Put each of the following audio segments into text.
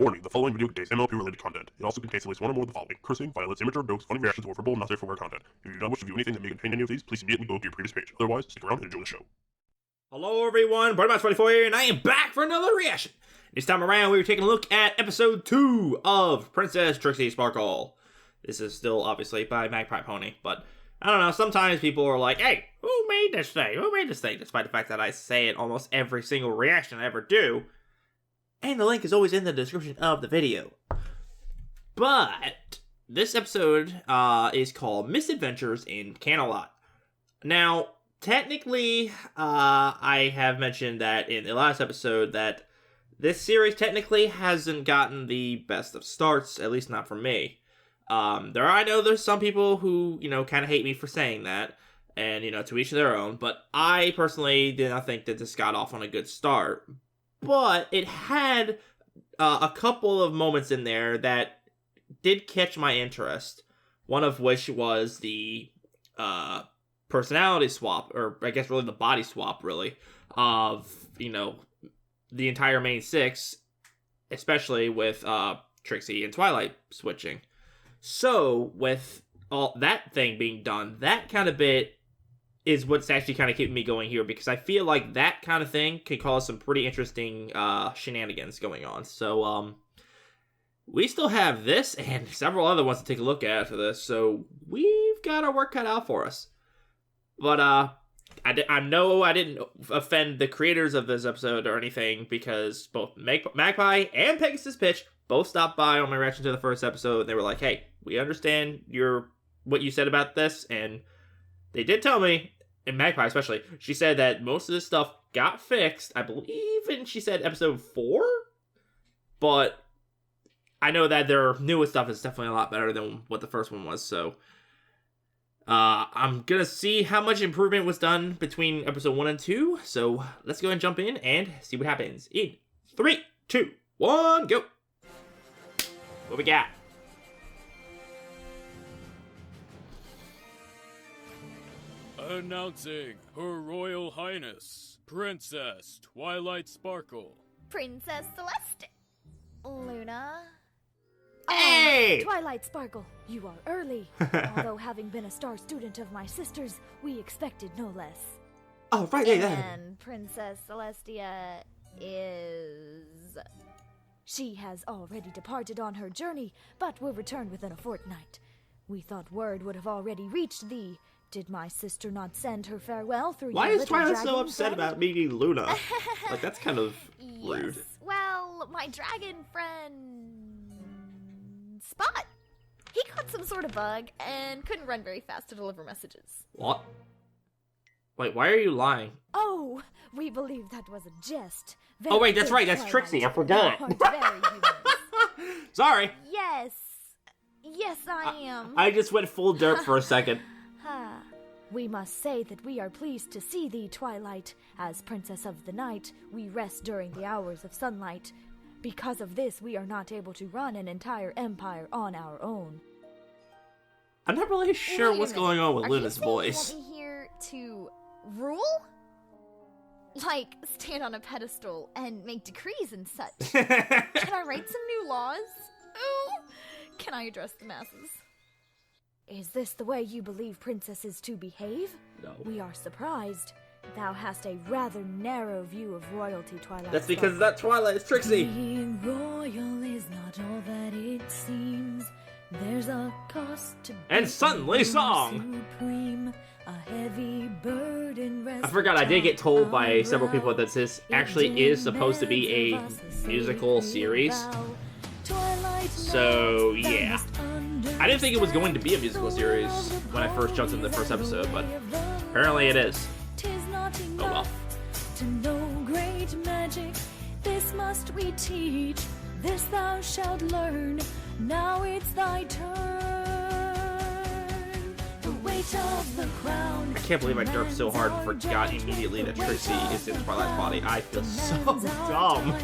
Warning, the following video contains MLP-related content. It also contains at least one or more of the following: cursing, violence, immature jokes, funny reactions, or verbal, not safe for work content. If you do not wish to view anything that may contain any of these, please immediately go to your previous page. Otherwise, stick around and enjoy the show. Hello everyone, Brony24 here, and I am back for another reaction. This time around, we were taking a look at episode 2 of Princess Trixie Sparkle. This is still, obviously, by Magpie Pony, but I don't know, sometimes people are like, hey, who made this thing? Who made this thing? Despite the fact that I say it almost every single reaction I ever do. And the link is always in the description of the video. But this episode is called Misadventures in Canterlot. Now, technically, I have mentioned that in the last episode that this series technically hasn't gotten the best of starts, at least not for me. I know there's some people who, kind of hate me for saying that, and, to each their own, but I personally did not think that this got off on a good start. But it had a couple of moments in there that did catch my interest. One of which was the personality swap, or I guess really the body swap, really, of, the entire main six, especially with Trixie and Twilight switching. So, with all that thing being done, that kind of bit is what's actually kind of keeping me going here, because I feel like that kind of thing could cause some pretty interesting shenanigans going on. So, we still have this and several other ones to take a look at after this, so we've got our work cut out for us. But, I know I didn't offend the creators of this episode or anything, because both Magpie and Pegasus Pitch both stopped by on my reaction to the first episode, and they were like, hey, we understand what you said about this, and they did tell me, and Magpie especially, she said that most of this stuff got fixed, I believe, and she said episode 4? But I know that their newest stuff is definitely a lot better than what the first one was, so I'm gonna see how much improvement was done between episode 1 and 2, so let's go ahead and jump in and see what happens in 3, 2, 1, go! What we got? Announcing Her Royal Highness, Princess Twilight Sparkle. Princess Celeste. Luna. Hey! Twilight Sparkle, you are early. Although having been a star student of my sister's, we expected no less. Oh, right, hey, And Princess Celestia is... She has already departed on her journey, but will return within a fortnight. We thought word would have already reached thee. Did my sister not send her farewell through Why your is little Twilight dragon so upset friend? about meeting Luna? Like, that's kind of rude. Yes. Well, my dragon friend... Spot. He caught some sort of bug and couldn't run very fast to deliver messages. What? Wait, why are you lying? Oh, we believe that was a jest. Oh, wait, that's Very right, that's Twilight. Trixie, I forgot. You aren't very humorous. Sorry. Yes. Yes, I am. I just went full derp for a second. We must say that we are pleased to see thee, Twilight. As Princess of the Night, we rest during the hours of sunlight. Because of this, we are not able to run an entire empire on our own. I'm not really sure Wait a what's minute. going on with Are Luna's you saying voice. You want me here to rule? Like, stand on a pedestal and make decrees and such. Can I write some new laws? Ooh. Can I address the masses? Is this the way you believe princesses to behave? No. We are surprised. Thou hast a rather narrow view of royalty, Twilight. That's because that Twilight is Trixie. Being royal is not all that it seems. There's a cost to And suddenly song. Supreme, a heavy burden rests I forgot I did get told by upon several people that this actually is supposed to be a musical series. So, yeah. I didn't think it was going to be a musical series when I first jumped into the first episode, but apparently it is. Oh well. To know great magic, this must we teach. This thou shalt learn. Now it's thy turn. The weight of the crown. I can't believe I derped so hard and forgot immediately that Trixie is in Twilight's body. I feel so dumb.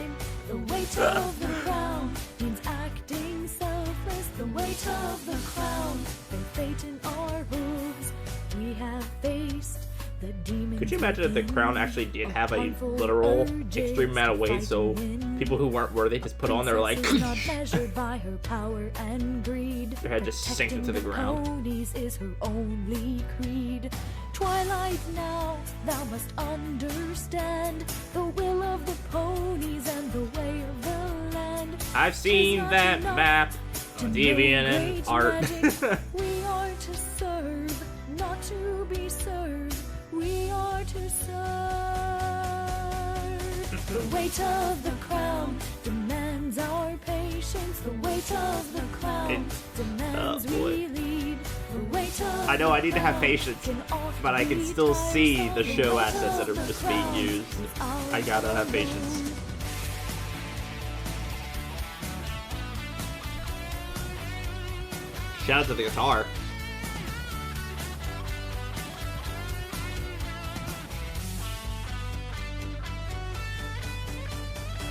The weight of the crown means acting selfless. The weight of the crown, their fate in our hooves. We have faced the demons. Could you imagine if the crown actually did have a literal extreme amount of weight, so People who weren't worthy just put on their like Princess is not measured by her power and greed. their head just sinks into the ground. Ponies is her only creed. Twilight, now thou must understand the will of the ponies and the way of the land. I've seen that map on Deviant and Art. We are to serve, not to be served. We are to serve. The weight of the crown demands our patience. The weight of the crown demands we lead. The weight of I know I need to have patience, but I can still see the show assets that are just being used. I gotta have patience. Shout out to the guitar.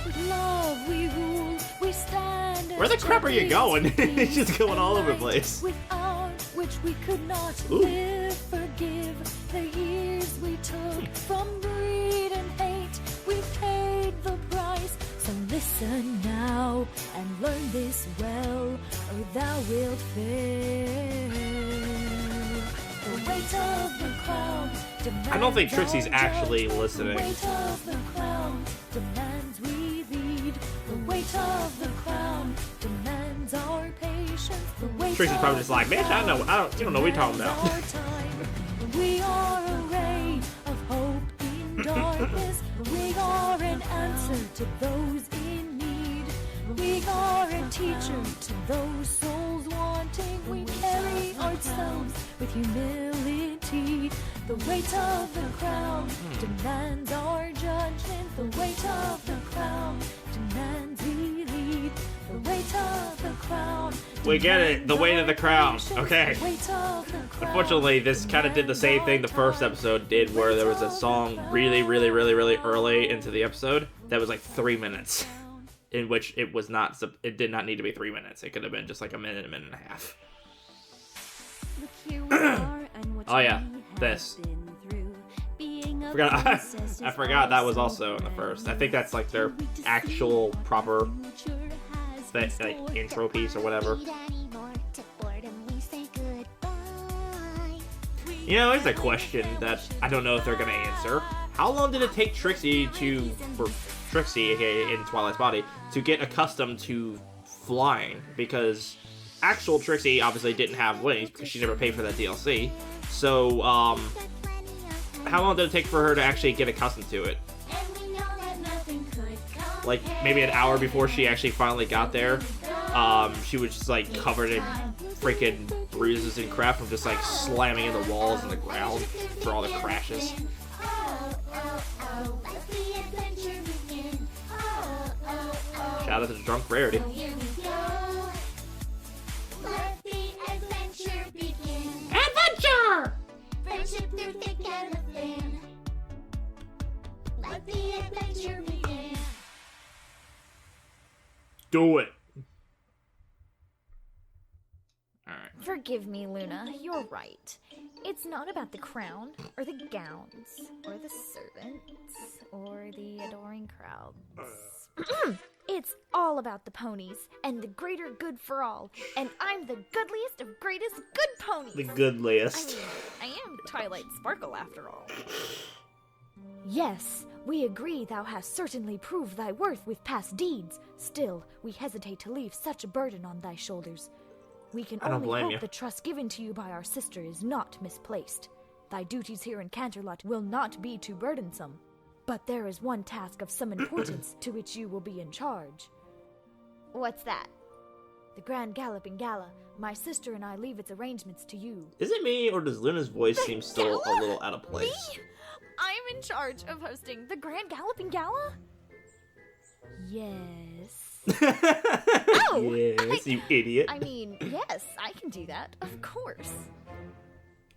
With love we rule, we stand. Where the crap are you going? It's just going all over the place. Without which we could not Ooh. live, forgive the years we took from greed and hate. We paid the price, so listen now and learn this well, or thou wilt fail. The weight of the crown demands I don't think Trixie's our actually judge. listening. The weight of the crown demands we lead. The weight of the crown demands our patience. The weight Trixie's probably of just like, the bitch, I crown you don't know what you're talking about. demands our time. We are a ray of hope in darkness. We are an answer to those in need. We are a teacher to those souls wanting. We carry ourselves with humility. The weight of the crown demands our judgment. The weight of the crown demands we lead. The weight of the crown. We get it, the weight of the crown. demands our Okay. patience. The weight of the crown Unfortunately, this kind of did the same thing the first episode did, where there was a song really early into the episode that was like 3 minutes, in which it was not. It did not need to be 3 minutes. It could have been just like a minute and a half. Look, here we are, and what Oh, yeah, we have this. been through. Being a Forgot. princess I is forgot that was also also in the grand. first. I think that's like their Can't wait to see actual what the proper future has in like store. intro piece or whatever. You know, here's a question that I don't know if they're gonna answer. How long did it take Trixie for Trixie, aka in Twilight's body, to get accustomed to flying? Because actual Trixie obviously didn't have wings because she never paid for that DLC. So, how long did it take for her to actually get accustomed to it? Like maybe an hour before she actually finally got there, she was just like covered in freaking bruises and crap from just like slamming in the walls and the ground for all the crashes. Shout out to Drunk Rarity. Adventure! Friendship through thick and thin. Let the adventure begin. Do it. Alright. Forgive me, Luna. You're right. It's not about the crown, or the gowns, or the servants, or the adoring crowds. It's all about the ponies, and the greater good for all. And I'm the goodliest of greatest good ponies. The goodliest. I am Twilight Sparkle, after all. Yes, we agree thou hast certainly proved thy worth with past deeds. Still, we hesitate to leave such a burden on thy shoulders. We can I don't only blame hope you. the trust given to you by our sister is not misplaced. Thy duties here in Canterlot will not be too burdensome. But there is one task of some importance to which you will be in charge. What's that? The Grand Galloping Gala. My sister and I leave its arrangements to you. Is it me, or does Luna's voice seem still a Gala? little out of place? Me? I'm in charge of hosting the Grand Galloping Gala? Yes. Oh, Yes, you idiot. I mean, yes, I can do that, of course.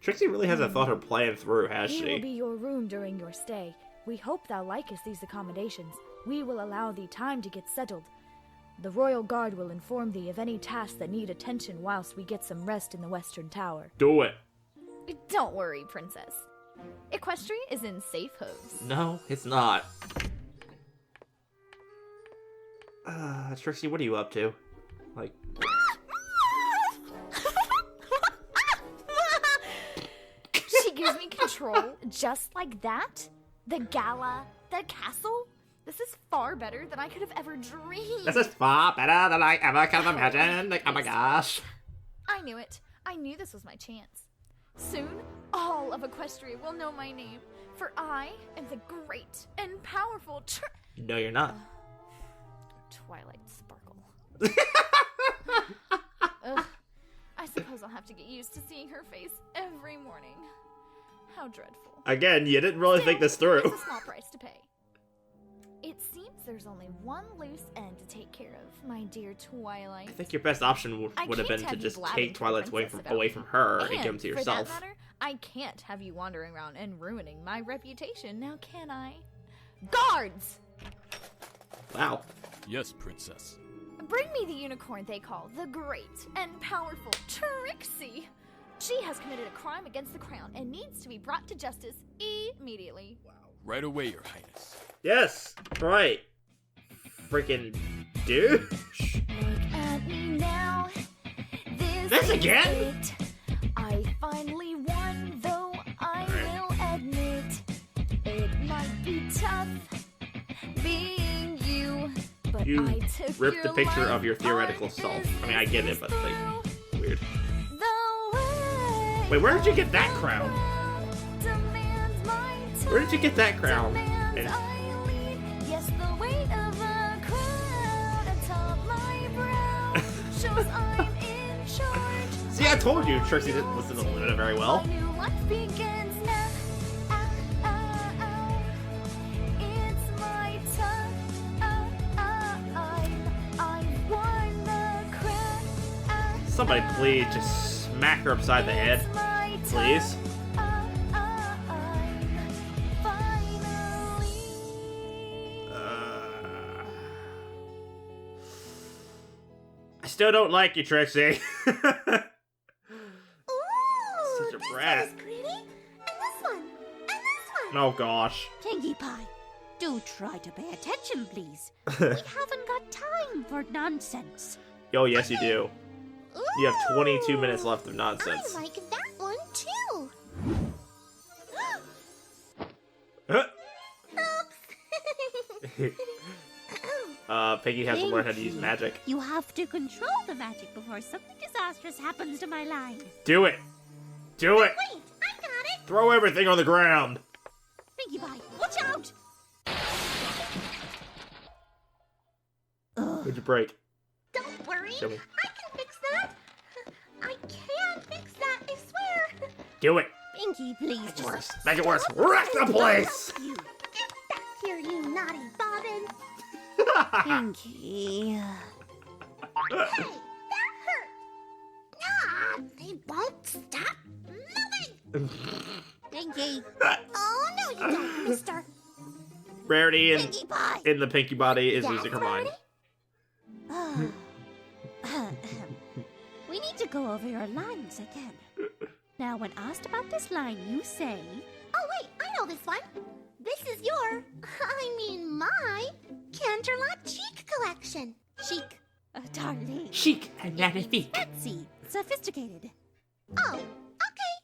Trixie really hasn't thought her plan through, has Here will she? be your room during your stay. We hope thou likest these accommodations. We will allow thee time to get settled. The Royal Guard will inform thee of any tasks that need attention whilst we get some rest in the Western Tower. Do it. Don't worry, Princess. Equestria is in safe hooves. No, it's not. Trixie, what are you up to? Like, She gives me control just like that? The gala? The castle? This is far better than I could have ever dreamed. this is far better than I ever could have imagined. Like, oh my gosh. I knew it. I knew this was my chance. Soon, all of Equestria will know my name, for I am the great and powerful No, you're not. Twilight Sparkle. Ugh. I suppose I'll have to get used to seeing her face every morning. How dreadful. Again, you didn't really think this through. It's a small price to pay. It seems there's only one loose end to take care of, my dear Twilight. I think your best option would have been to just take Twilight's away from her and give them to yourself. For that matter, I can't have you wandering around and ruining my reputation, now can I? Guards! Wow. Yes, princess. Bring me the unicorn they call the great and powerful Trixie. She has committed a crime against the crown and needs to be brought to justice immediately. Right away, your highness. Yes, right. Freaking douche. Look at me now. This is again? it. I finally won, though I will admit it might be tough being you. But You I took ripped the your picture life of your theoretical on self. I mean, I get it, but like, through weird. the way Wait, where did you get that crown? demands my Where did you get that crown? demands And- I lead. Yes, the weight of a crown atop my brow shows I'm in charge. See, I told you Trixie didn't listen to Luna very well. My new life begins now. Ow, ow, ow. It's my time. I've worn the crown. Somebody please just smack her upside the head. It's my Please. I still don't like you, Trixie. Ooh, Such a this brat. one is pretty. And this one. And this one. Oh gosh. Pinkie Pie, do try to pay attention, please. We haven't got time for nonsense. Oh, yes, you do. You have 22 Ooh, minutes left of nonsense. I like that one too. Piggy has to learn how to use Pinkie, magic. You have to control the magic before something disastrous happens to my line. Do it. Do it. Wait, I got it. Throw everything on the ground. Pinkie Pie, watch out! Ugh. What'd you break? Don't worry. Show me. I can fix that. I can fix that, I swear. Do it. Pinkie, please just Make it worse. Wreck the place. you. Get back here, you naughty bobbin. Pinkie. Hey, that hurt. Ah, they won't stop moving. Pinkie. Oh, no, you don't, mister. Rarity Pinkie Pie. in the Pinky body is That's losing her mind. We need to go over your lines again. Now, when asked about this line, you say, Oh, wait, I know this one. This is your, my Canterlot cheek collection. Chic. darling, Chic and magnifique. fancy, sophisticated. Oh, okay.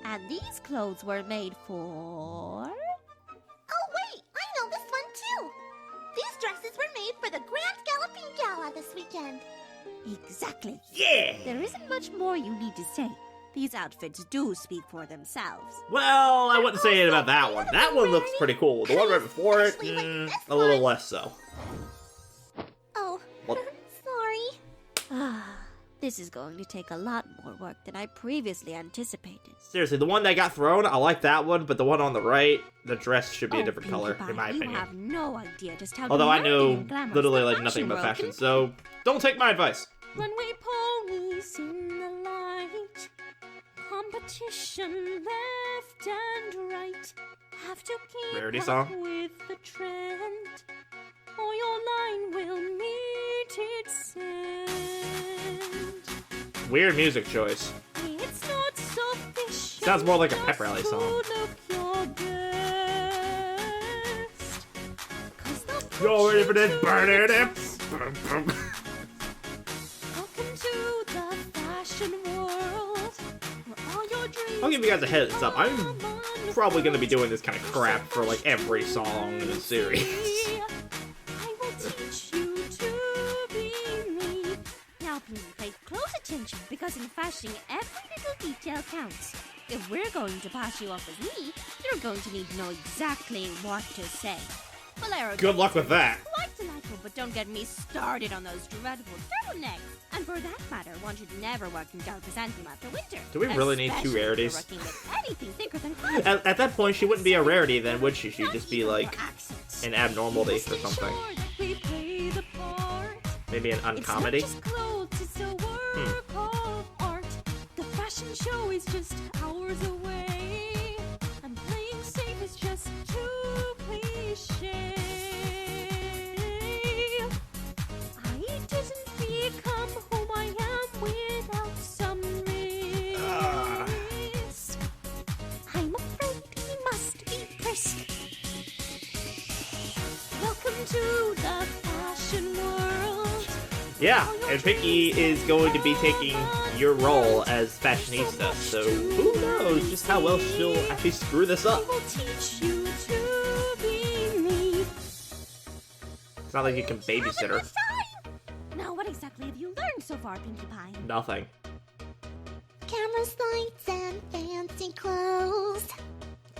And these clothes were made for... Oh, wait, I know this one too. These dresses were made for the Grand Galloping Gala this weekend. Exactly. Yeah. There isn't much more you need to say. These outfits do speak for themselves. Well, I wouldn't say it about that one. That one looks pretty cool. The one right before it, Especially like this a little one. less so. Oh, What? sorry. Ah, this is going to take a lot more work than I previously anticipated. Seriously, the one that got thrown, I like that one, but the one on the right, the dress should be a different Pinkie color, Pie, in my you opinion. have no idea just how Although I demanding know and glamorous literally the like nothing about world fashion, can so don't take my advice. Runway ponies in the light, competition left and right. Have to keep Rarity up song? with the trend, or your line will meet its end. Weird music choice. It's not sufficient. Sounds more like a pep just rally to song. look your best. 'Cause the Y'all ready for this pressure burner to dip? test Welcome to the fashion world, where all your dreams. I'll give you guys a heads up. I'm probably gonna be doing this kind of crap for like every song in the series. I will teach you to be me. Now please pay close attention, because in fashion every little detail counts. If we're going to pass you off as me, you're going to need to know exactly what to say. Bolero Good luck with that. quite delightful, but don't get me started on those dreadful turtlenecks. And for that matter, one should never work in dark chrysanthemum after winter. Do we really need two especially if rarities? you're working with anything thicker than At that point, she wouldn't be a rarity then, would she? She'd just be like accents. an abnormality or something. We play the part. Maybe an It's not uncomedy. just clothes, it's a work of art. The fashion show is just hours away, and playing safe is just too cliche. I didn't become whom I am without some risk. I'm afraid we must be brisk. Welcome to the fashion world. Yeah, and Pinky is going to be taking your role as fashionista, so who knows just how well she'll actually screw this up. I will teach you to be me. It's not like you can babysit her. Now, what exactly have you learned so far, Pinkie Pie? Nothing. Cameras, lights, and fancy clothes.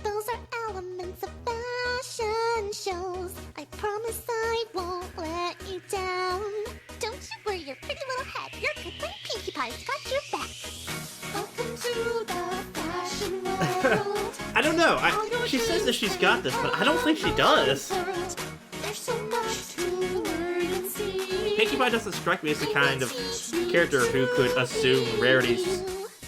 Those are elements of fashion shows. I promise I won't let you down. Don't you worry your pretty little head. Your good friend Pinkie Pie's got your back. Welcome to the fashion world. I don't know. She says that she's got this, but I don't think she does. There's so much to learn and see. Pinkie Pie doesn't strike me as the kind of character who could assume rarities.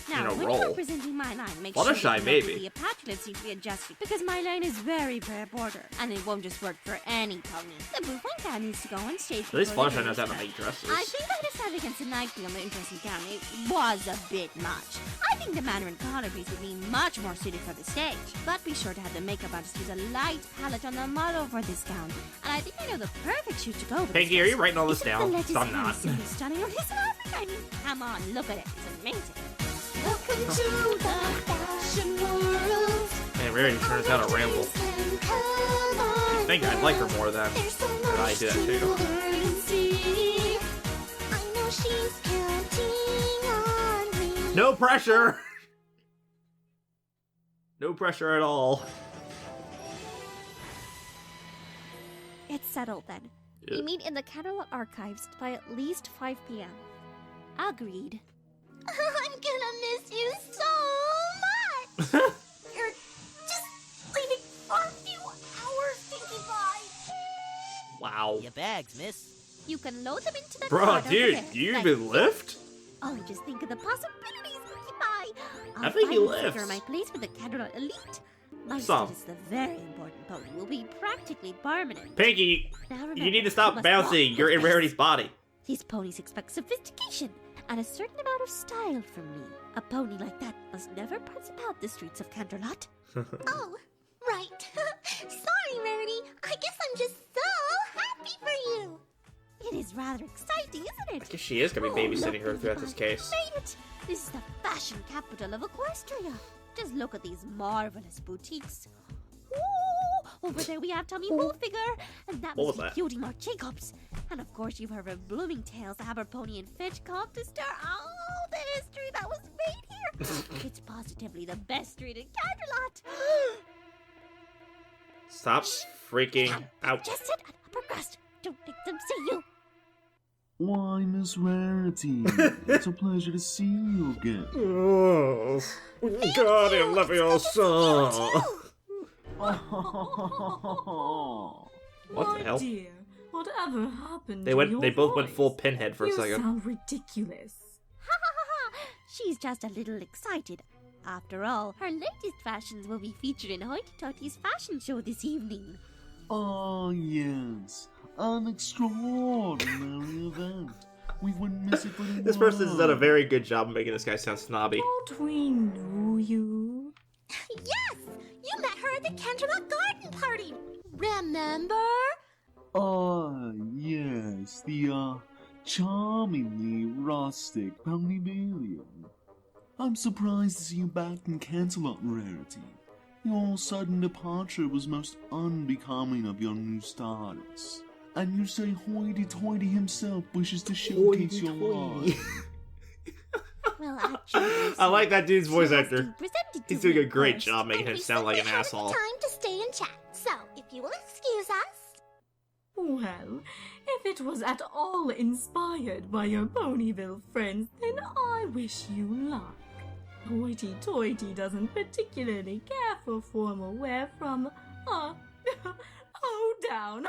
Now, a when role. you're presenting my line, make Fluttershy, sure that maybe. the apostolates need to be adjusted, because my line is very border, and it won't just work for any pony. The Bouffant cow needs to go on stage. At least before the Fluttershy knows how to others make dresses. I think I decided against the Nike on the interesting gown. It was a bit much. I think the mandarin collar piece would be much more suited for the stage. But be sure to have the makeup artist use a light palette on the model for this gown. And I think I know the perfect shoot to go with. Pinky, are you writing all this Isn't down? the 'Cause I'm lettuce not. simply stunning on his fabric? I mean, come on, look at it. It's amazing. Welcome to the fashion world. Man, Rarity turns out a ramble. I think I'd like her more than There's so that I much do that to too. learn and see. I know she's counting on me. No pressure! No pressure at all. It's settled then. Yeah. We meet in the Canterlot archives by at least 5 p.m. Agreed. I'm gonna miss you so much. You're just leaving for a few hours, Pinkie Pie. Wow. Your bags, miss. You can load them into the Bruh, cart over dude, there. you Thank even lift? Oh, just think of the possibilities, Pinkie Pie. I think he I'll lifts. secure my place with the Canterlot elite. My Some. status, the very important pony, will be practically permanent. Pinky, Now remember, you need to stop must bouncing. walk You're in with grace. Rarity's body. These ponies expect sophistication and a certain amount of style from me. A pony like that must never prance about the streets of Canterlot. Oh, right. Sorry, Rarity. I guess I'm just so happy for you. It is rather exciting, isn't I it? guess she is going to be babysitting her look, throughout Pinkie this Pie, case. Made it! This is the fashion capital of Equestria. Just look at these marvelous boutiques. Ooh, over there we have Tommy Hilfiger, and that What must was be that? Cutie Mark Jacobs. And of course you've heard of Bloomingdale's, the Aberpony and Fitch Colchester. Oh, the history that was made here. It's positively the best street in Canterlot. Stop freaking out. Just sit on upper crust. Don't make them see you. Why, Miss Rarity, it's a pleasure to see you again. Oh, God, I love your son. What the hell? Dear, whatever happened? They to went. your They both went voice? full pinhead for a You second. sound ridiculous. Ha ha ha ha! She's just a little excited. After all, her latest fashions will be featured in Hoity Toity's fashion show this evening. Oh, yes. An extraordinary event. We wouldn't miss it for the This person has done a world. very good job of making this guy sound snobby. Don't we know you? Yes, you met her at the Canterlot garden party. Remember? Yes, the, charmingly rustic Ponyville. I'm surprised to see you back in Canterlot, Rarity. Your sudden departure was most unbecoming of your new status. And you say Hoity-Toity himself wishes to showcase your art. Well, actually, I like that dude's voice she has actor. to present it to He's doing me a great first. job making And him we sound like an simply haven't asshole. the time to stay and chat. So, if you will excuse us. Well, if it was at all inspired by your Ponyville friends, then I wish you luck. Hoity-Toity doesn't particularly care for formal wear from, down.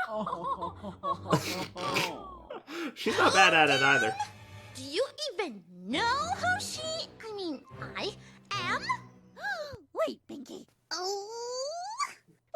She's not bad at it either. Do you even know who I am? Wait, Pinky. Oh,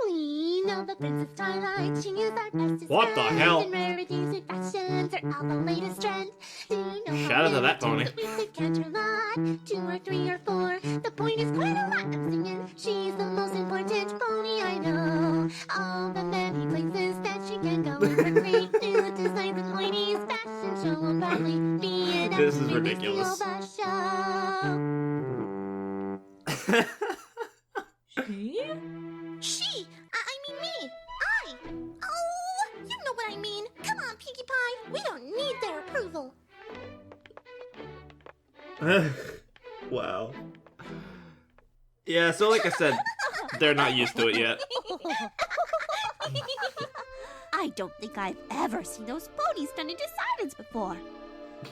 we know the Princess Twilight. She knew our best. What the hell? And rarities and fashions are all the latest trend. Do you know Shout out to that many pony. times we say Canterlot? 2 or 3 or 4. The point is quite a lot. I'm singing. She's the most important pony I know. All the many places that she can go and recreate new designs and ladies' fashion show will probably be an This is absolute ridiculous. steal the show. She? She! I mean me! I! Oh, you know what I mean. Come on, Pinkie Pie. We don't need their approval. Wow. Yeah, so like I said, they're not used to it yet. I don't think I've ever seen those ponies turn into silence before.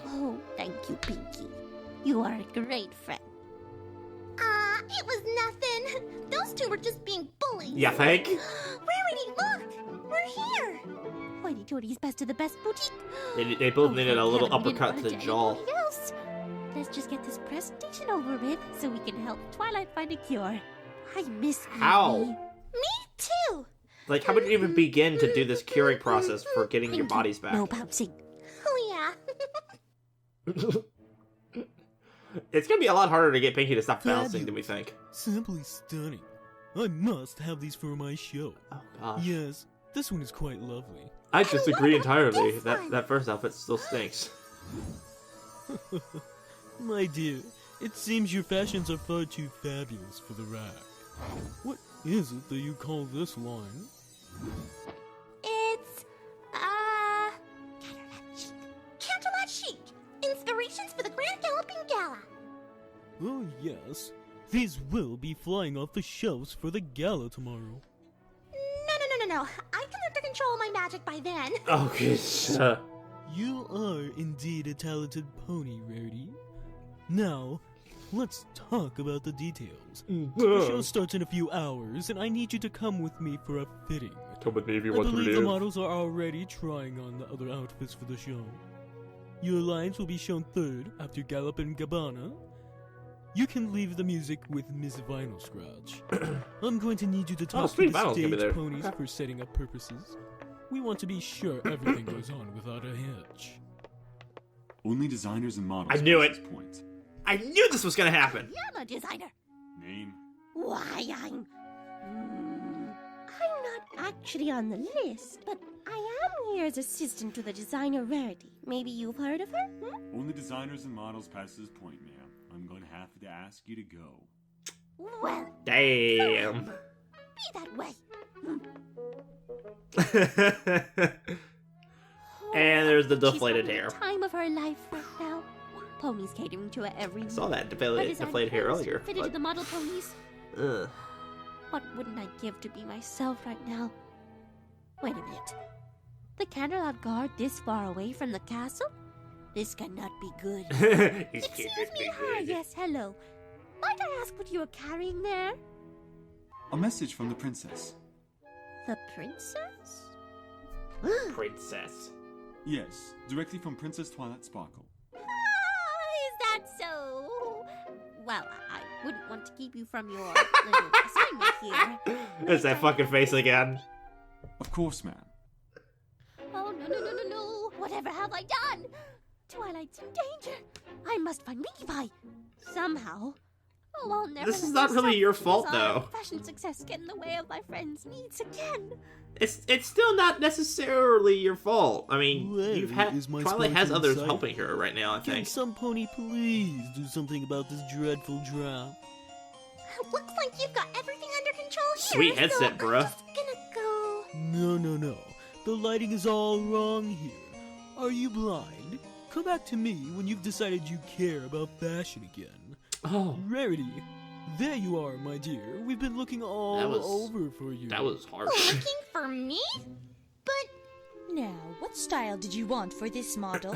Oh, thank you, Pinky. You are a great friend. It was nothing. Those 2 were just being bullies. Yeah, think? Rarity, look! We're here! Hoity-Toity's best of the best boutique. They both Oh, needed a thank little heaven we didn't uppercut run to the into jaw. anybody else. Let's just get this presentation over with so we can help Twilight find a cure. I miss How? me. Me too! Like, how would you even begin to do this curing process for getting your Pinky, bodies back? No bouncing. Oh, yeah. It's gonna be a lot harder to get Pinky to stop bouncing than we think. Simply stunning. I must have these for my show. Oh gosh. Yes, this one is quite lovely. I disagree entirely. this That one. that first outfit still stinks. My dear, it seems your fashions are far too fabulous for the rack. What is it that you call this line? It's, Canterlot Chic. Canterlot Chic. Inspirations for the Grand Galloping Gala. Oh yes, these will be flying off the shelves for the gala tomorrow. No. I can learn to control my magic by then. Okay, You are indeed a talented pony, Rarity. Now, let's talk about the details. The show starts in a few hours, and I need you to come with me for a fitting. Come with me if you I want to believe the live. models are already trying on the other outfits for the show. Your lines will be shown third after Gallop and Gabbana. You can leave the music with Miss Vinyl Scratch. I'm going to need you to talk to Sweet the Vinyl's gonna be stage there. ponies for setting up purposes. We want to be sure everything goes on without a hitch. Only designers and models. I knew press it. this point. I knew this was gonna happen. I'm a designer. Name. Why, I'm not actually on the list, but I am here as assistant to the designer Rarity. Maybe you've heard of her? Only designers and models past this point, ma'am. I'm going to have to ask you to go. Well, Damn. be that way. And there's the She's deflated having hair. the time of her life right now. Ponies catering to her every I saw that Her deflated design hair clothes earlier. fitted to the model ponies. Ugh. What wouldn't I give to be myself right now? Wait a minute. The Canterlot guard this far away from the castle? This cannot be good. He's Excuse cute. me, hi, yes, hello. Might I ask what you are carrying there? A message from the princess. The princess? Princess. Yes, directly from Princess Twilight Sparkle. Is that so? Well, I wouldn't want to keep you from your little assignment here. There's that fucking face again. Of course, ma'am. Oh, no. Whatever have I done? Twilight's in danger. I must find Pinkie Pie. Somehow. Oh, I'll never This let is not my really your self-desire fault, though. and fashion success get in the way of my friend's needs again. It's still not necessarily your fault. I mean, Where is my Twilight has sparkling others sight? helping her right now, I Can think. some pony please do something about this dreadful drop? Looks like you've got everything under control here. Sweet headset, so bruh. I'm just gonna go. No. The lighting is all wrong here. Are you blind? Come back to me when you've decided you care about fashion again. Oh, Rarity. There you are, my dear. We've been looking all That was- over for you. that was harsh. Looking for me? But Now, what style did you want for this model?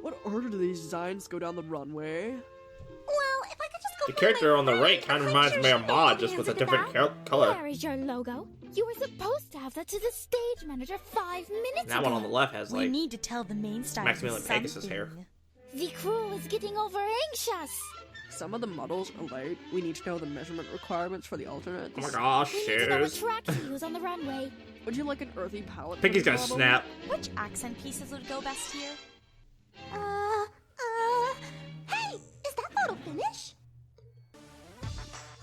What order do these designs go down the runway? well, if I could just go The find character my on the friend, right kind of I'm reminds sure me of she'd know Ma, what just the with a answer to different that. color. Where is your logo? You were supposed to have that to the stage manager 5 minutes That ago. one on the left has, We like, need to tell the main style Maximilian Pegasus something. hair. The crew is getting over anxious. Some of the models are late. We need to know the measurement requirements for the alternates. Oh my gosh, We need to know what shoes. track to use on the runway. Would you like an earthy palette? for Pinky's the gonna model? snap. Which accent pieces would go best here? Hey, is that photo finish?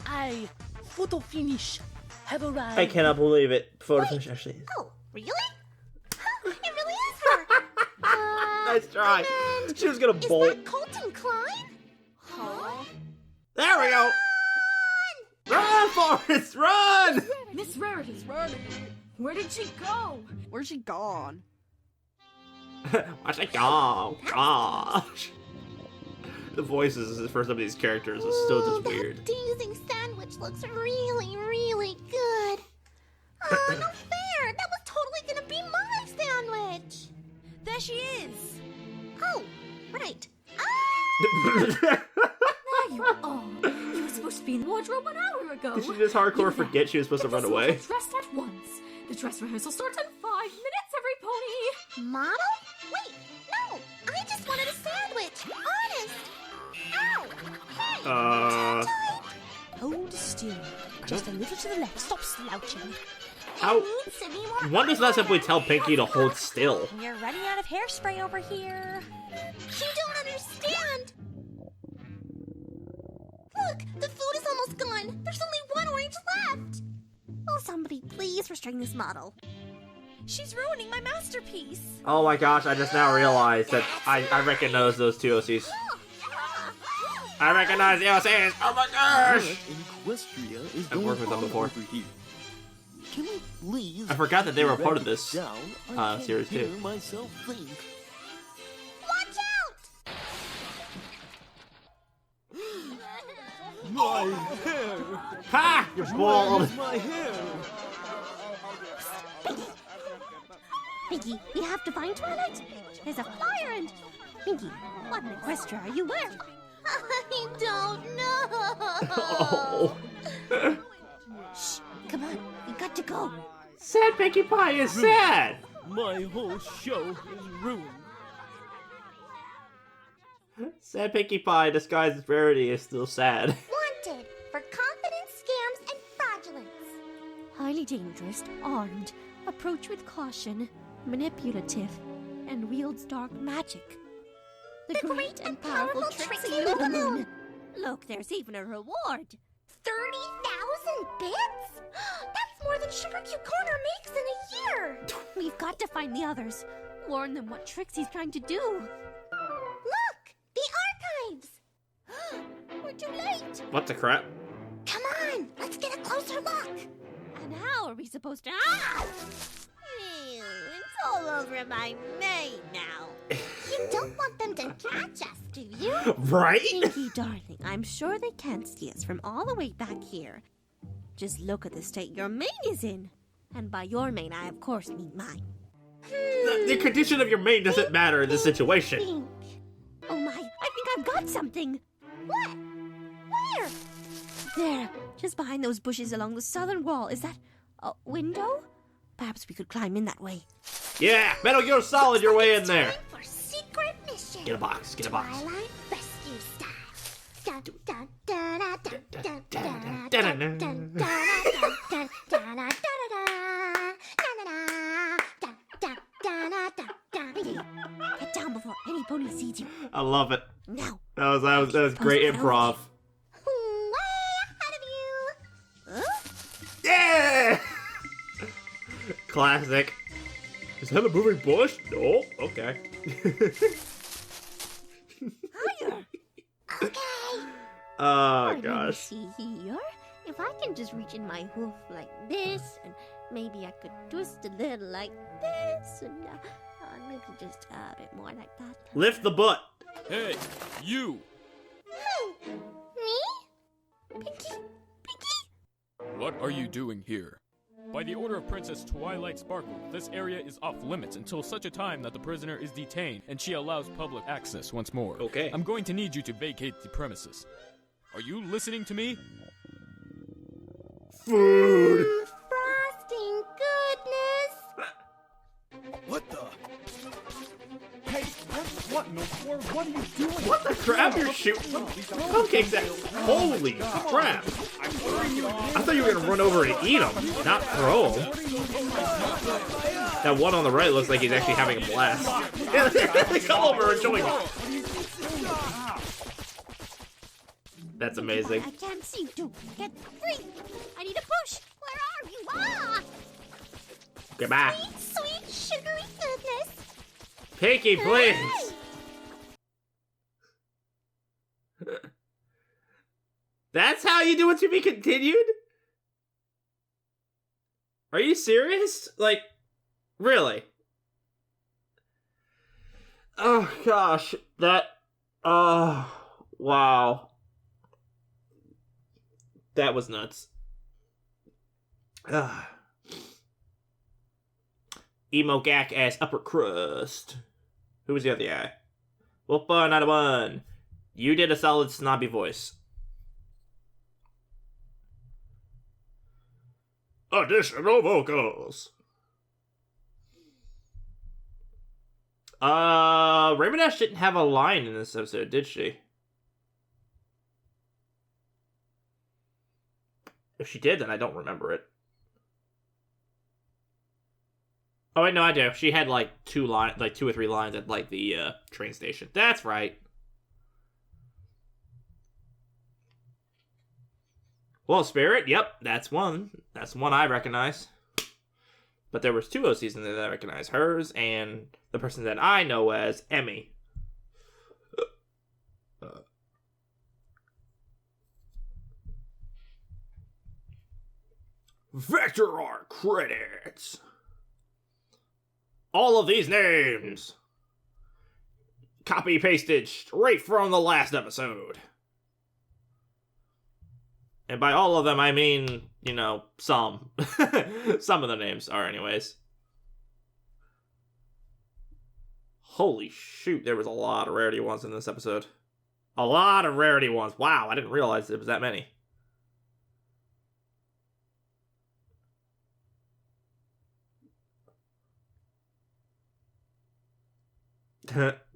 Aye, photo finish. Have arrived. I cannot believe it. Photo finish actually is. Oh, really? Huh, it really is her. Nice try. and She was gonna is bolt. that Colton Klein? Huh? There we go. Run, Forrest, run! Miss Rarity, where did she go? Where's she gone? Watch it go. Gosh. The voices for some of these characters is still just That weird. dazing sandwich looks really, really good. Oh, no fair! That was totally gonna be my sandwich! There she is! Oh, right. There you are. You were supposed to be in the wardrobe an hour ago. Did she just hardcore forget she was supposed to run away? Dressed at once. The dress rehearsal starts in 5 minutes, every pony. Model? Wait, no! I just wanted a sandwich! Honest! Ow! Hey! Hold still. Just a little to the left. Stop slouching. How? Need some more One does not oil. simply tell Pinky to hold still. You're running out of hairspray over here. You don't understand! Look, the food is almost gone. There's only one orange left. Will somebody please restrain this model? She's ruining my masterpiece. Oh my gosh, I just now realized that I recognize those two OCs. I recognize the OCs! Oh my gosh! Equestria is I've going worked with them on before. over here. Can we please? I forgot that they were a part of direct this it down? I can't series hear too. myself think. Watch out! My hair! Ha! You're bald! Where's my hair? Pinky, we have to find Twilight. There's a flyer and... Pinky, what an Equestria are you wearing? I don't know. Oh. Shh, come on, we got to go. Sad Pinkie Pie is sad! My whole show is ruined. Sad Pinkie Pie disguised as Rarity is still sad. Wanted for confidence, scams, and fraudulence. Highly dangerous, armed, approach with caution, manipulative, and wields dark magic. The great and powerful Trixie Lugamoon. Look, there's even a reward. 30,000 bits? That's more than Sugar Cube Corner makes in a year. We've got to find the others. Warn them what Trixie's trying to do. Look, the archives. We're too late. What the crap? Come on, let's get a closer look. And how are we supposed to... Ah! Ew, it's all over my mane now. You don't want them to catch us, do you? Right? Pinky, darling, I'm sure they can't see us from all the way back here. Just look at the state your mane is in. And by your mane, I of course mean mine. The condition of your mane doesn't matter in this situation. Pink. Oh my, I think I've got something. What? Where? There, just behind those bushes along the southern wall. Is that a window? Perhaps we could climb in that way. Yeah, Metal Gear Solid your way in there. Time for secret mission. Get a box, get a box. Twilight rescue style. Dun, dun, dun, dun, dun, dun, dun, Dun, dun, dun, dun, dun. dun, dun, dun, Get down before any pony sees you. I love it. Now. That was great improv. Yeah! Classic. Is that a moving bush? No. Okay. Higher. Oh, Let me gosh. see here. If I can just reach in my hoof like this, and maybe I could twist a little like this, and maybe just a bit more like that. Lift the butt. Hey, you! Who? Me? Pinky? What are you doing here? By the order of Princess Twilight Sparkle, this area is off limits until such a time that the prisoner is detained and she allows public access once more. Okay. I'm going to need you to vacate the premises. Are you listening to me? Food. Frosting goodness. What the? Hey, what in the world? What are you doing? What the crap? You're shooting cupcakes at. Holy crap. I thought you were going to run over and eat them, not throw them. That one on the right looks like he's actually having a blast. Come over and join me. That's amazing. I can't seem to get free. I need a push. Where are you? Ah! Goodbye. Sweet, sugary goodness. Pinky, please. That's how you do it to be continued? Are you serious? Like, really? Oh, gosh. That... Oh, wow. That was nuts. Ugh. Emo gack ass upper crust. Who was the other guy? Whoopa, not a one. You did a solid snobby voice. Additional vocals. Rainbow Dash didn't have a line in this episode, did she? If she did, then I don't remember it. Oh wait, no, I do. She had like two or three lines at like the train station. That's right. Well, Spirit, yep, that's one. That's one I recognize. But there was two OCs in there that I recognize. Hers and the person that I know as Emmy. Vector Art credits. All of these names copy pasted straight from the last episode. And by all of them, I mean, you know, some. Some of the names are anyways. Holy shoot, there was a lot of rarity ones in this episode. A lot of rarity ones. Wow, I didn't realize there was that many.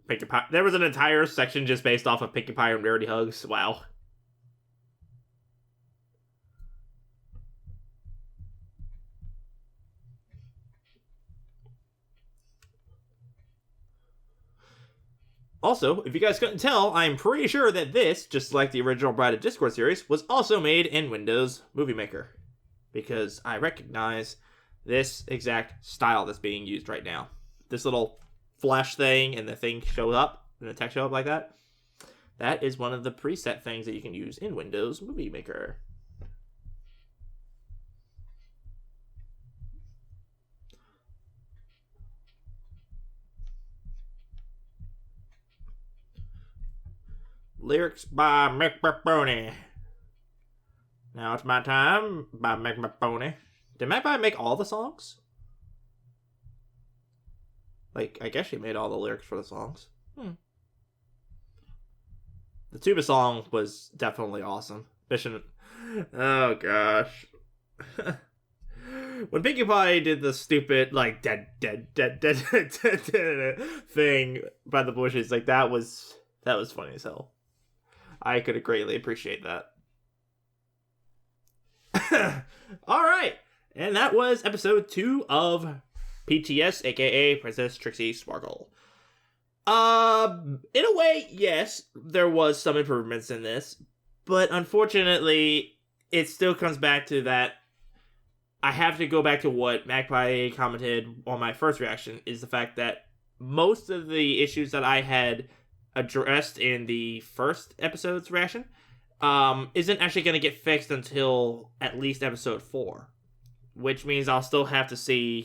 Pinkie Pie. There was an entire section just based off of Pinkie Pie and Rarity Hugs. Wow. Also, if you guys couldn't tell, I'm pretty sure that this, just like the original Bride of Discord series, was also made in Windows Movie Maker. Because I recognize this exact style that's being used right now. This little flash thing and the thing shows up, and the text shows up like that. That is one of the preset things that you can use in Windows Movie Maker. Lyrics by Brony. Now it's my time by Brony. Did Magpie make all the songs? Like, I guess she made all the lyrics for the songs. The tuba song was definitely awesome. Mission. Oh gosh. When Pinkie Pie did the stupid, like, dead thing by the bushes, like, that was funny as hell. I could greatly appreciate that. Alright, and that was episode 2 of PTS, aka Princess Trixie Sparkle. In a way, yes, there was some improvements in this, but unfortunately, it still comes back to that I have to go back to what Magpie commented on my first reaction, is the fact that most of the issues that I had addressed in the first episode's reaction isn't actually going to get fixed until at least episode 4, which means I'll still have to see,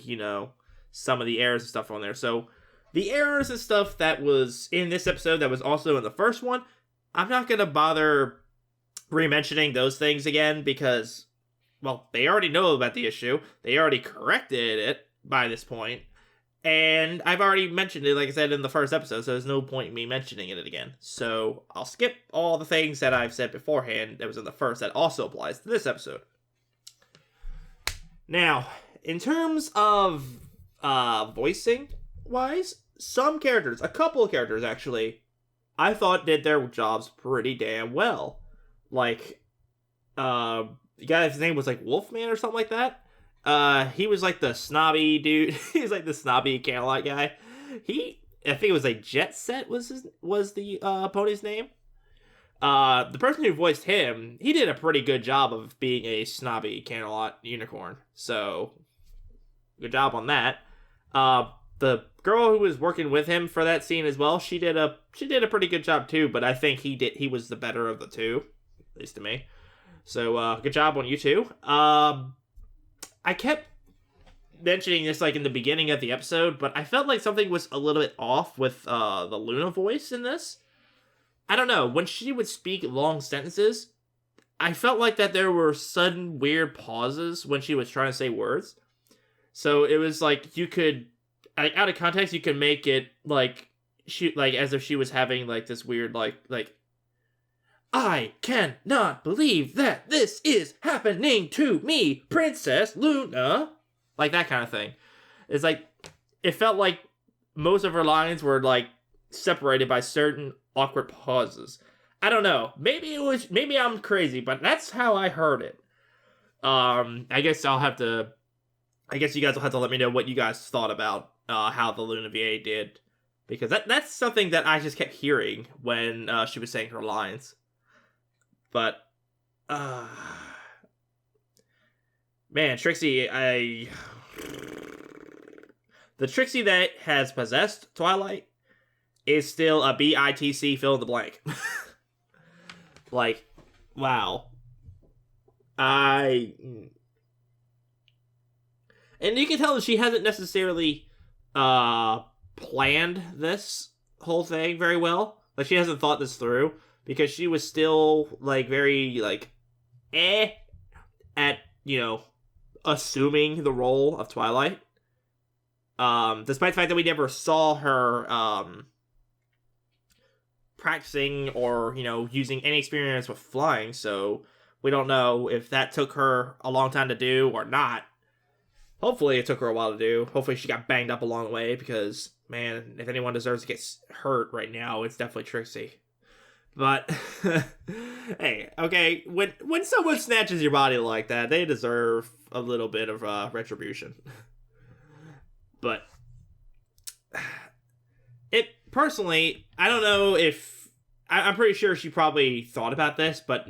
some of the errors and stuff on there. So the errors and stuff that was in this episode that was also in the first one, I'm not going to bother re-mentioning those things again because, well, they already know about the issue. They already corrected it by this point. And I've already mentioned it, like I said, in the first episode, so there's no point in me mentioning it again. So I'll skip all the things that I've said beforehand that was in the first that also applies to this episode. Now, in terms of voicing-wise, some characters, a couple of characters actually, I thought did their jobs pretty damn well. Like, the guy's name was like Wolfman or something like that. He was like the snobby dude. He was like the snobby Canterlot guy. I think it was like Jet Set was the pony's name. The person who voiced him, he did a pretty good job of being a snobby Canterlot unicorn. So, good job on that. The girl who was working with him for that scene as well, she did a pretty good job too. But I think he was the better of the two, at least to me. So, good job on you two. I kept mentioning this like in the beginning of the episode, but I felt like something was a little bit off with the Luna voice in this. I don't know, when she would speak long sentences, I felt like that there were sudden weird pauses when she was trying to say words. So it was like you could, like, out of context, you could make it like as if she was having like this weird like I cannot believe that this is happening to me, Princess Luna. Like that kind of thing. It's like, it felt like most of her lines were like separated by certain awkward pauses. I don't know. Maybe I'm crazy, but that's how I heard it. I guess you guys will have to let me know what you guys thought about how the Luna VA did. Because that's something that I just kept hearing when she was saying her lines. But, man, Trixie, the Trixie that has possessed Twilight is still a BITC fill in the blank. Like, wow. And you can tell that she hasn't necessarily, planned this whole thing very well. Like, she hasn't thought this through. Because she was still, like, very, like, at, assuming the role of Twilight. Despite the fact that we never saw her, practicing or, using any experience with flying. So, we don't know if that took her a long time to do or not. Hopefully it took her a while to do. Hopefully she got banged up along the way. Because, man, if anyone deserves to get hurt right now, it's definitely Trixie. But, hey, okay, when someone snatches your body like that, they deserve a little bit of retribution. But, personally, I don't know if, I'm pretty sure she probably thought about this, but,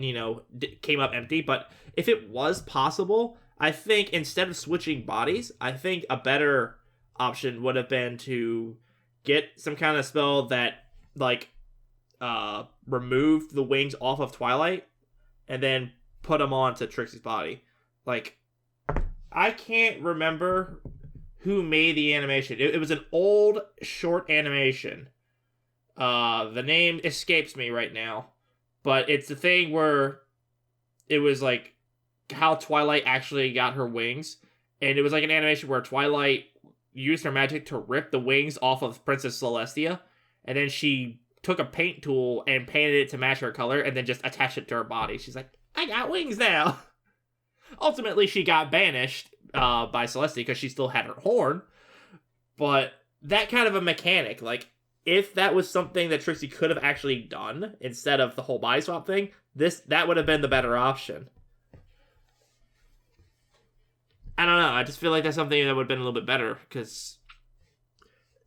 came up empty. But if it was possible, I think instead of switching bodies, I think a better option would have been to get some kind of spell that, like, removed the wings off of Twilight and then put them onto Trixie's body. Like, I can't remember who made the animation. It was an old short animation. The name escapes me right now, but it's the thing where it was like how Twilight actually got her wings, and it was like an animation where Twilight used her magic to rip the wings off of Princess Celestia, and then she took a paint tool and painted it to match her color and then just attached it to her body. She's like, I got wings now. Ultimately, she got banished by Celestia because she still had her horn. But that kind of a mechanic, like, if that was something that Trixie could have actually done instead of the whole body swap thing, that would have been the better option. I don't know. I just feel like that's something that would have been a little bit better because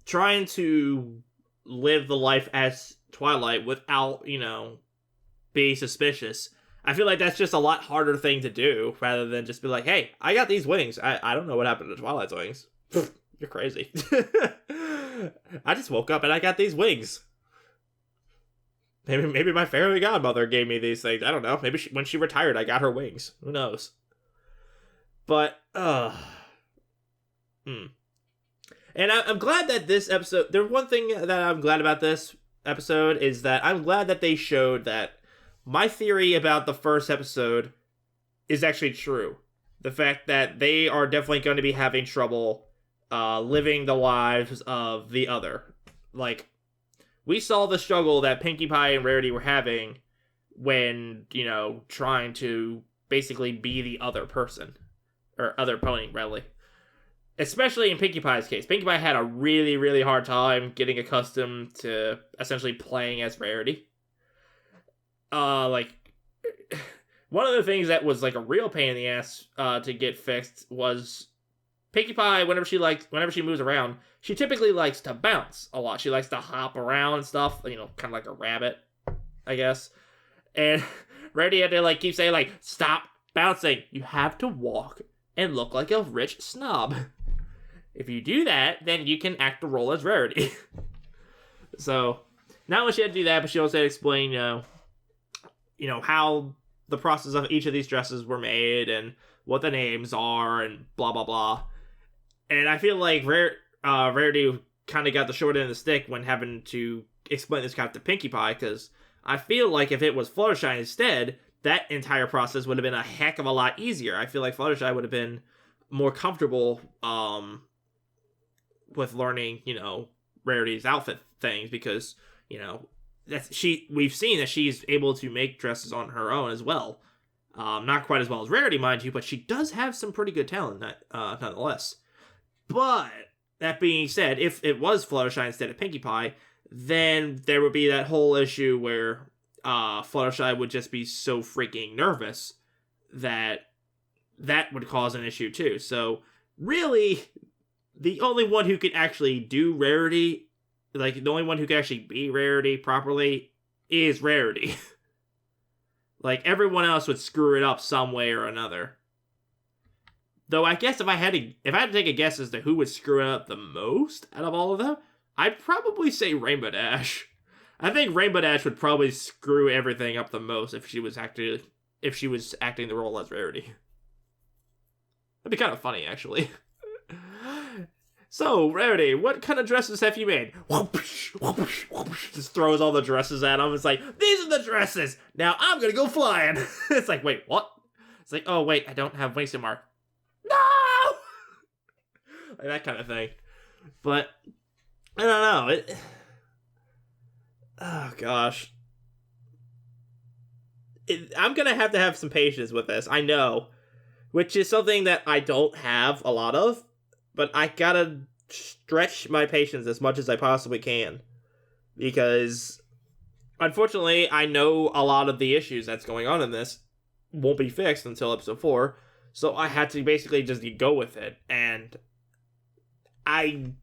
trying to live the life as Twilight without, being suspicious, I feel like that's just a lot harder thing to do rather than just be like, hey, I got these wings. I don't know what happened to Twilight's wings. You're crazy. I just woke up and I got these wings. Maybe my fairy godmother gave me these things. I don't know. Maybe when she retired, I got her wings. Who knows? But, And I'm glad that this episode... There's one thing that I'm glad about this episode is that I'm glad that they showed that my theory about the first episode is actually true. The fact that they are definitely going to be having trouble living the lives of the other. Like, we saw the struggle that Pinkie Pie and Rarity were having when, trying to basically be the other person. Or other pony, really. Especially in Pinkie Pie's case. Pinkie Pie had a really, really hard time getting accustomed to essentially playing as Rarity. One of the things that was like a real pain in the ass to get fixed was Pinkie Pie, whenever she moves around, she typically likes to bounce a lot. She likes to hop around and stuff, kind of like a rabbit, I guess. And Rarity had to keep saying stop bouncing. You have to walk and look like a rich snob. If you do that, then you can act the role as Rarity. So, not only she had to do that, but she also had to explain, how the process of each of these dresses were made and what the names are and blah, blah, blah. And I feel like Rarity kind of got the short end of the stick when having to explain this kind of to Pinkie Pie, because I feel like if it was Fluttershy instead, that entire process would have been a heck of a lot easier. I feel like Fluttershy would have been more comfortable with learning, Rarity's outfit things, because, we've seen that she's able to make dresses on her own as well. Not quite as well as Rarity, mind you, but she does have some pretty good talent nonetheless. But, that being said, if it was Fluttershy instead of Pinkie Pie, then there would be that whole issue where Fluttershy would just be so freaking nervous that would cause an issue too. So, really, the only one who could actually do Rarity, the only one who could actually be Rarity properly, is Rarity. Everyone else would screw it up some way or another. Though I guess if I had to take a guess as to who would screw it up the most out of all of them, I'd probably say Rainbow Dash. I think Rainbow Dash would probably screw everything up the most if she was acting the role as Rarity. That'd be kind of funny, actually. So, Rarity, what kind of dresses have you made? Whoopsh, whoopsh, whoopsh. Just throws all the dresses at him. It's like, these are the dresses! Now I'm gonna go flying! It's like, wait, what? It's like, oh, wait, I don't have wings anymore. No! That kind of thing. But, I don't know. Oh, gosh. I'm gonna have to have some patience with this, I know. Which is something that I don't have a lot of. But I gotta stretch my patience as much as I possibly can. Because, unfortunately, I know a lot of the issues that's going on in this won't be fixed until episode 4. So I had to basically just go with it. And I'm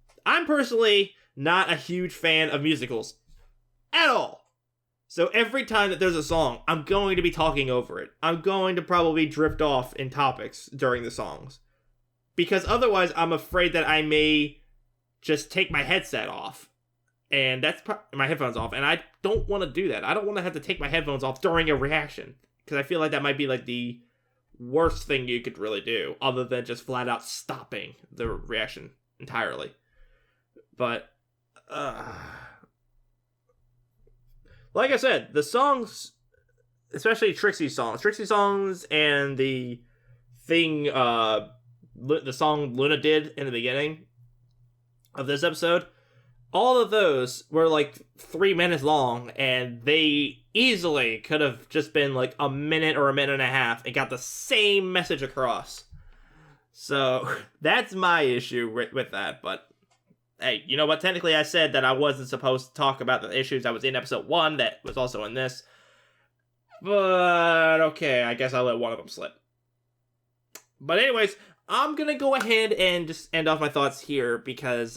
personally not a huge fan of musicals. At all. So every time that there's a song, I'm going to be talking over it. I'm going to probably drift off in topics during the songs. Because otherwise, I'm afraid that I may just take my headset off. And that's my headphones off. And I don't want to do that. I don't want to have to take my headphones off during a reaction. Because I feel like that might be the worst thing you could really do. Other than just flat out stopping the reaction entirely. But, like I said, the songs, especially Trixie's songs and the thing, the song Luna did in the beginning of this episode, all of those were 3 minutes long, and they easily could have just been a minute or a minute and a half and got the same message across. So that's my issue with that. But hey, you know what? Technically, I said that I wasn't supposed to talk about the issues that was in episode 1 that was also in this. But okay, I guess I'll let one of them slip. But anyways, I'm gonna go ahead and just end off my thoughts here because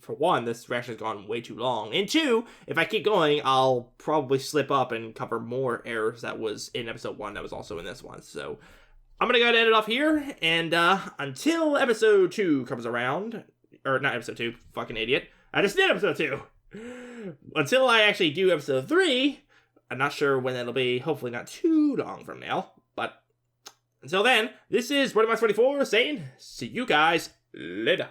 for one, this reaction has gone way too long. And two, if I keep going, I'll probably slip up and cover more errors that was in episode 1 that was also in this one. So I'm going to go ahead and end it off here. And until episode 2 comes around, or not episode 2, fucking idiot. I just did episode 2. Until I actually do episode 3, I'm not sure when that'll be. Hopefully not too long from now. But until then, this is BrodyMax24 saying, see you guys later.